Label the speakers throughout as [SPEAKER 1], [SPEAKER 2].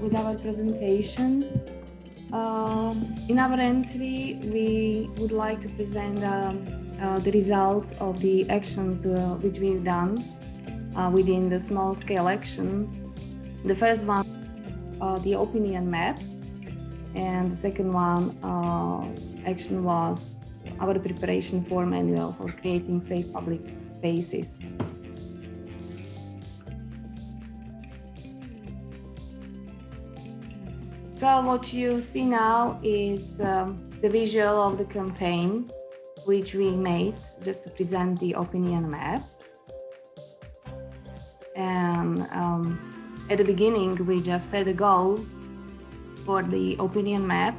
[SPEAKER 1] with our presentation. In our entry, we would like to present the results of the actions which we've done within the small-scale action. The first one, the opinion map, and the second one action was our preparation for manual for creating safe public spaces. So what you see now is the visual of the campaign which we made just to present the opinion map. And at the beginning, we just set a goal for the opinion map.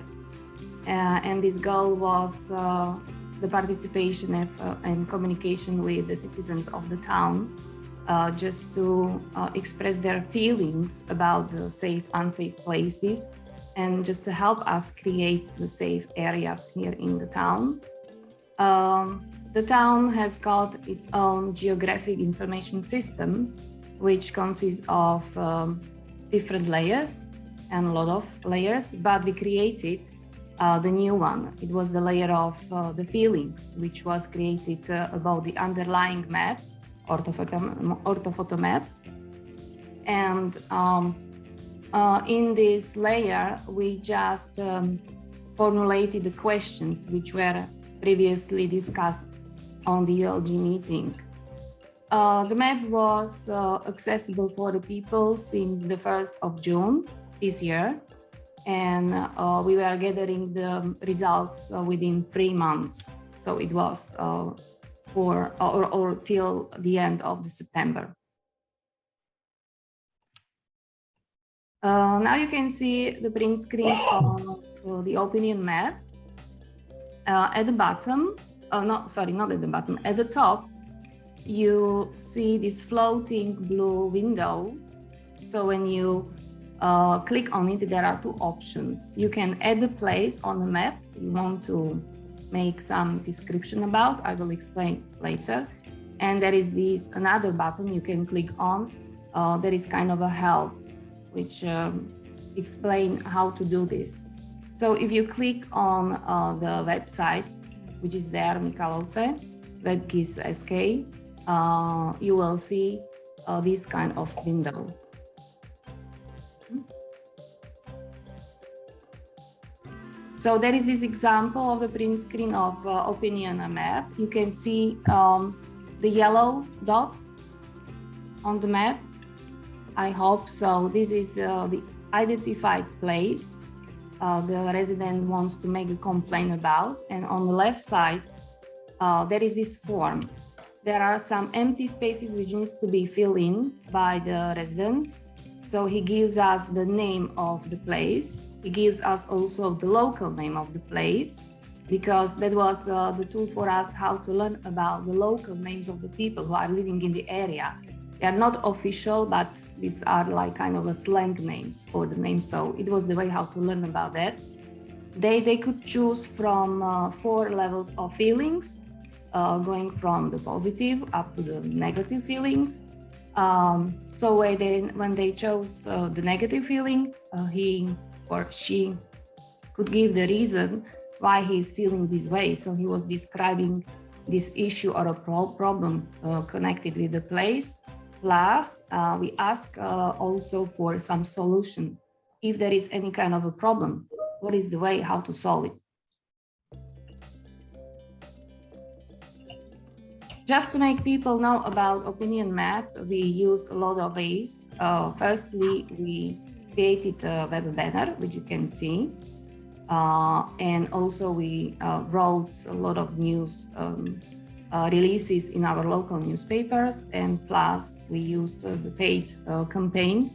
[SPEAKER 1] And this goal was the participation and communication with the citizens of the town, just to express their feelings about the safe, unsafe places, and just to help us create the safe areas here in the town. The town has got its own geographic information system, which consists of different layers and a lot of layers, but we created the new one. It was the layer of the feelings, which was created about the underlying map, orthophoto map. And in this layer, we just formulated the questions which were previously discussed on the ULG meeting. The map was accessible for the people since the 1st of June this year, and we were gathering the results within 3 months. So it was till the end of September. Now you can see the print screen of the opinion map. At the bottom, not at the bottom, at the top, you see this floating blue window. So when you click on it, there are two options. You can add a place on the map you want to make some description about. I will explain later. And there is this another button you can click on. There is kind of a help, which explain how to do this. So if you click on the website, which is there, Michalovce, WebGIS.sk, you will see this kind of window. So there is this example of the print screen of opinion map. You can see the yellow dot on the map. I hope so. This is the identified place the resident wants to make a complaint about. And on the left side, there is this form. There are some empty spaces which needs to be filled in by the resident. So he gives us the name of the place. He gives us also the local name of the place, because that was the tool for us how to learn about the local names of the people who are living in the area. They are not official, but these are like kind of a slang names for the name. So it was the way how to learn about that. They could choose from 4 levels of feelings, going from the positive up to the negative feelings. So when they chose the negative feeling, he or she could give the reason why he's feeling this way. So he was describing this issue or a problem connected with the place. Plus, we ask also for some solution. If there is any kind of a problem, what is the way how to solve it? Just to make people know about opinion map, we used a lot of ways. Firstly, we created a web banner, which you can see. And also we wrote a lot of news releases in our local newspapers, and plus we used the paid campaign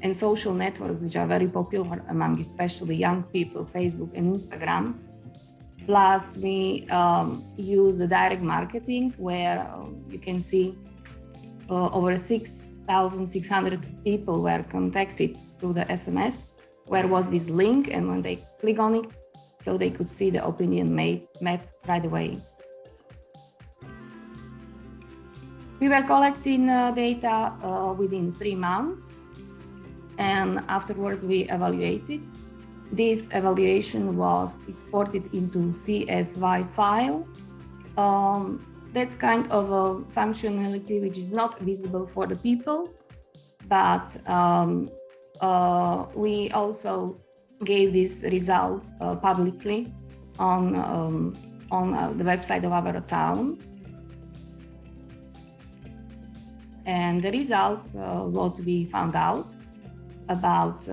[SPEAKER 1] and social networks, which are very popular among especially young people, Facebook and Instagram. Plus we use the direct marketing, where you can see over 6,600 people were contacted through the SMS, where was this link, and when they click on it, so they could see the opinion map right away. We were collecting data within 3 months, and afterwards we evaluated. This evaluation was exported into CSV file. That's kind of a functionality which is not visible for the people, but we also gave these results publicly on the website of our town. And the results, what we found out about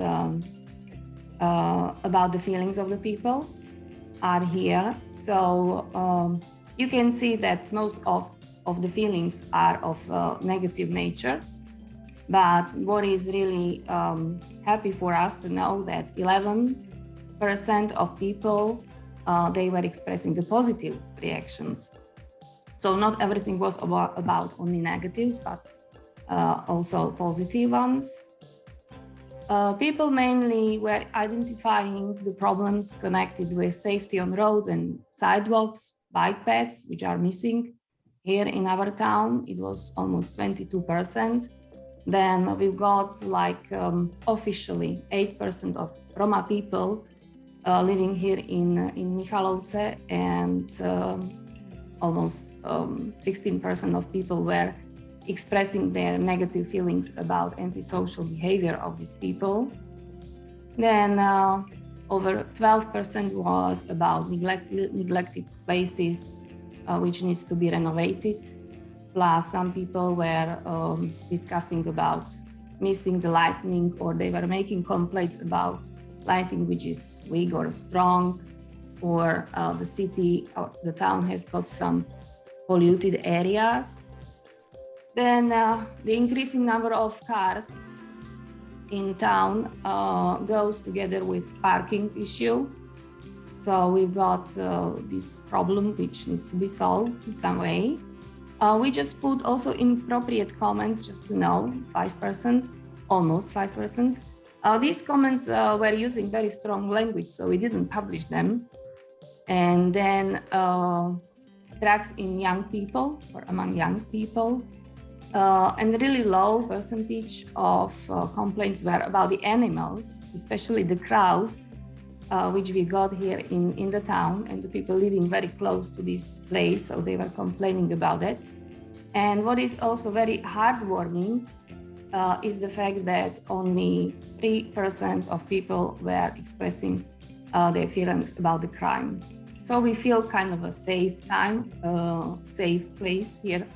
[SPEAKER 1] the feelings of the people are here. So you can see that most of the feelings are of negative nature. But what is really happy for us to know that 11% of people, they were expressing the positive reactions. So not everything was about only negatives, but also positive ones. People mainly were identifying the problems connected with safety on roads and sidewalks, bike paths, which are missing here in our town. It was almost 22%. Then we've got like officially 8% of Roma people living here in Michalovce, and almost 16% of people were expressing their negative feelings about antisocial behavior of these people. Then over 12% was about neglected places which needs to be renovated. Plus some people were discussing about missing the lighting, or they were making complaints about lighting which is weak or strong, or the city or the town has got some polluted areas. Then the increasing number of cars in town goes together with parking issue. So we've got this problem which needs to be solved in some way. We just put also inappropriate comments just to know, 5%, almost 5%. These comments were using very strong language, so we didn't publish them. And then drugs in young people or among young people. And a really low percentage of complaints were about the animals, especially the crows, which we got here in the town, and the people living very close to this place, so they were complaining about it. And what is also very heartwarming is the fact that only 3% of people were expressing their feelings about the crime. So we feel kind of a safe time, safe place here.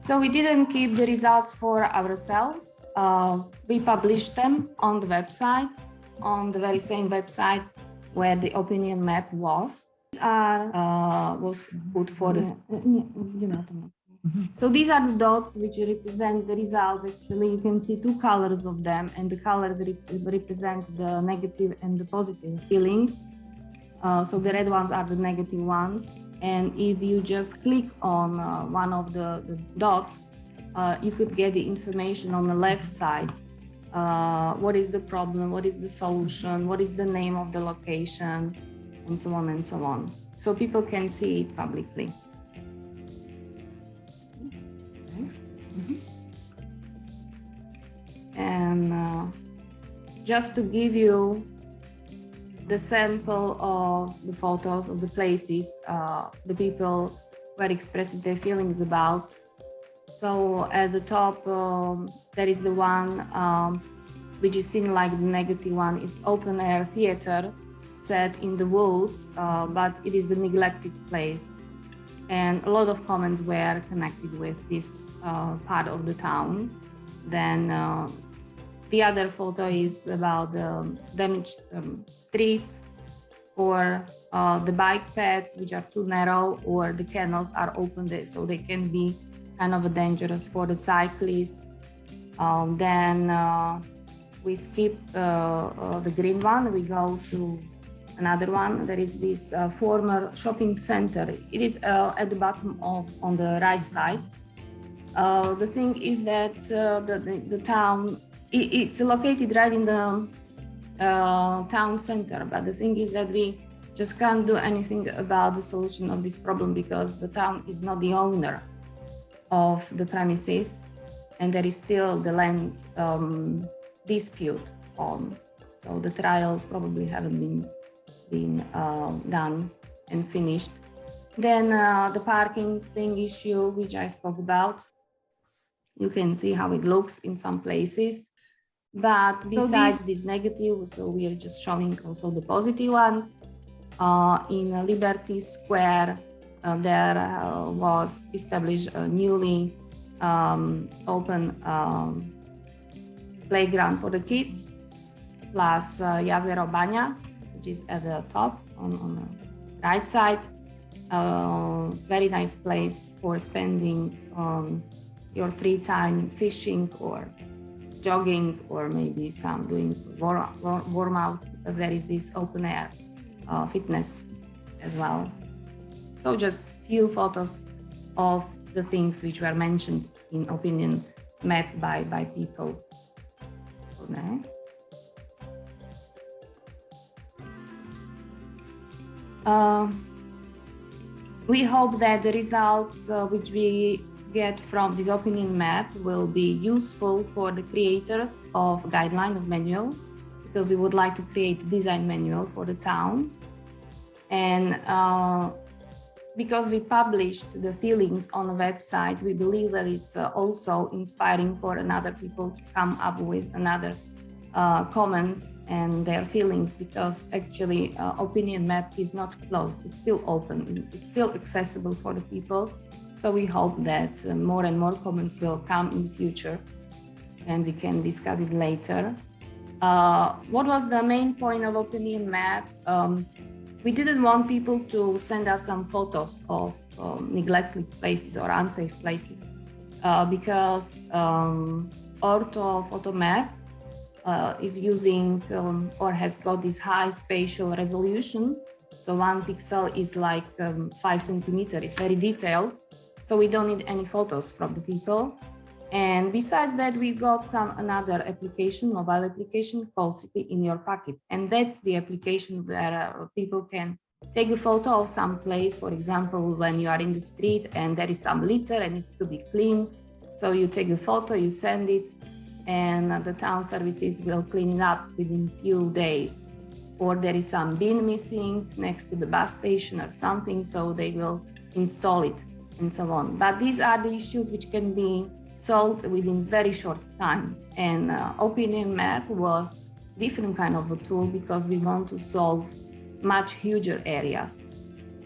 [SPEAKER 1] So we didn't keep the results for ourselves. We published them on the website, on the very same website where the opinion map was. Was put for the. So these are the dots which represent the results. Actually, you can see two colors of them, and the colors represent the negative and the positive feelings. So the red ones are the negative ones. And if you just click on one of the dots, you could get the information on the left side. What is the problem? What is the solution? What is the name of the location? And so on and so on. So people can see it publicly. Next. And just to give you the sample of the photos of the places the people were expressing their feelings about. So at the top, there is the one which is seen like the negative one. It's open air theater set in the woods, but it is the neglected place. And a lot of comments were connected with this part of the town. Then the other photo is about the damaged streets, or the bike paths which are too narrow, or the canals are open so they can be kind of dangerous for the cyclists. Then we skip the green one, we go to another one. There is this former shopping center. It is at the bottom on the right side. The thing is that the town, it's located right in the town center, but the thing is that we just can't do anything about the solution of this problem because the town is not the owner. of the premises, and there is still the land dispute on. So the trials probably haven't been done and finished. Then the parking thing issue, which I spoke about. You can see how it looks in some places. But besides these negatives, so we are just showing also the positive ones. In Liberty Square, there was established a newly open playground for the kids, plus Jazero Banja, which is at the top on the right side. Very nice place for spending your free time fishing or jogging, or maybe some doing warm out, because there is this open air fitness as well. So just few photos of the things which were mentioned in opinion map by people. Next. We hope that the results which we get from this opinion map will be useful for the creators of guideline of manual, because we would like to create a design manual for the town. And because we published the feelings on the website, we believe that it's also inspiring for another people to come up with another comments and their feelings, because actually opinion map is not closed, it's still open, it's still accessible for the people. So we hope that more and more comments will come in the future and we can discuss it later. What was the main point of opinion map? We didn't want people to send us some photos of neglected places or unsafe places because ortho photo map is using or has got this high spatial resolution. So 1 pixel is like 5 centimeters. It's very detailed. So we don't need any photos from the people. And besides that, we got another application, mobile application called City in Your Pocket. And that's the application where people can take a photo of some place. For example, when you are in the street and there is some litter and it needs to be clean. So you take a photo, you send it, and the town services will clean it up within few days. Or there is some bin missing next to the bus station or something, so they will install it and so on. But these are the issues which can be solved within very short time. And opinion map was different kind of a tool because we want to solve much huger areas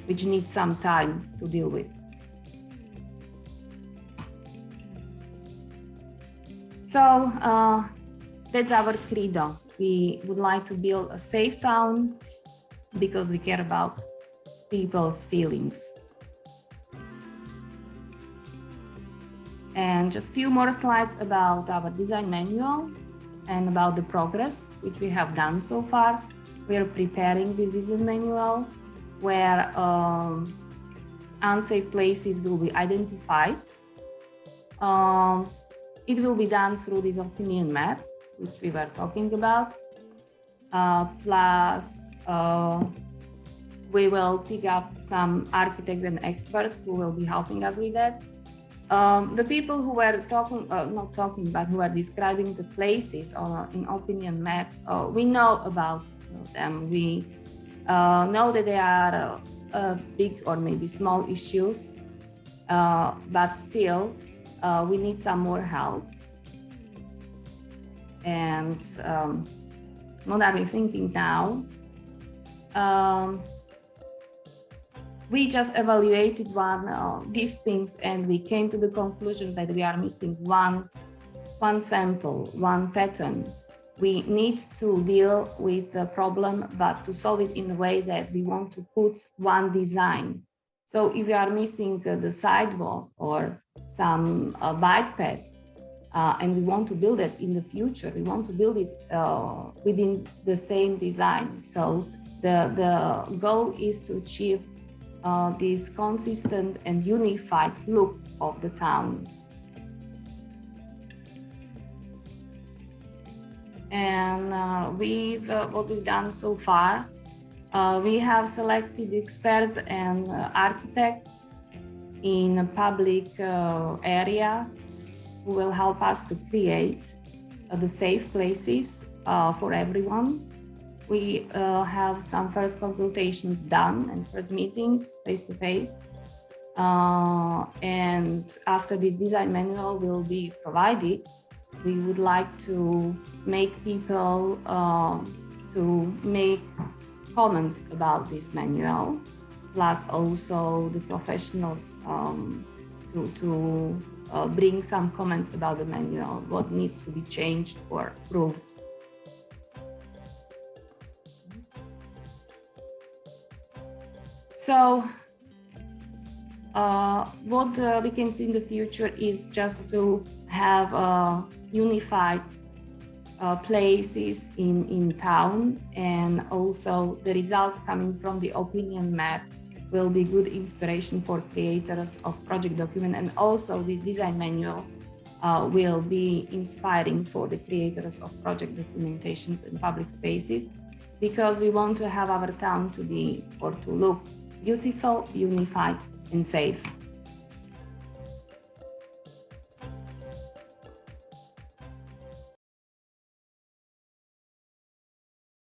[SPEAKER 1] which need some time to deal with. So that's our credo. We would like to build a safe town because we care about people's feelings. And just a few more slides about our design manual and about the progress which we have done so far. We are preparing this design manual where unsafe places will be identified. It will be done through this opinion map, which we were talking about. Plus, we will pick up some architects and experts who will be helping us with that. The people who were who were describing the places in opinion map, we know about them. We know that they are big or maybe small issues, but still we need some more help. And what are we thinking now? We just evaluated these things and we came to the conclusion that we are missing one sample, one pattern. We need to deal with the problem, but to solve it in a way that we want to put one design. So if we are missing the sidewalk or some bike paths, and we want to build it in the future, we want to build it within the same design. So the goal is to achieve this consistent and unified look of the town. And what we've done so far, we have selected experts and architects in public areas who will help us to create the safe places for everyone. We have some first consultations done and first meetings face-to-face. And after this design manual will be provided, we would like to make people to make comments about this manual, plus also the professionals to bring some comments about the manual, what needs to be changed or improved. So what we can see in the future is just to have unified places in town, and also the results coming from the opinion map will be good inspiration for creators of project document, and also this design manual will be inspiring for the creators of project documentations in public spaces, because we want to have our town to be or to look beautiful, unified, and safe.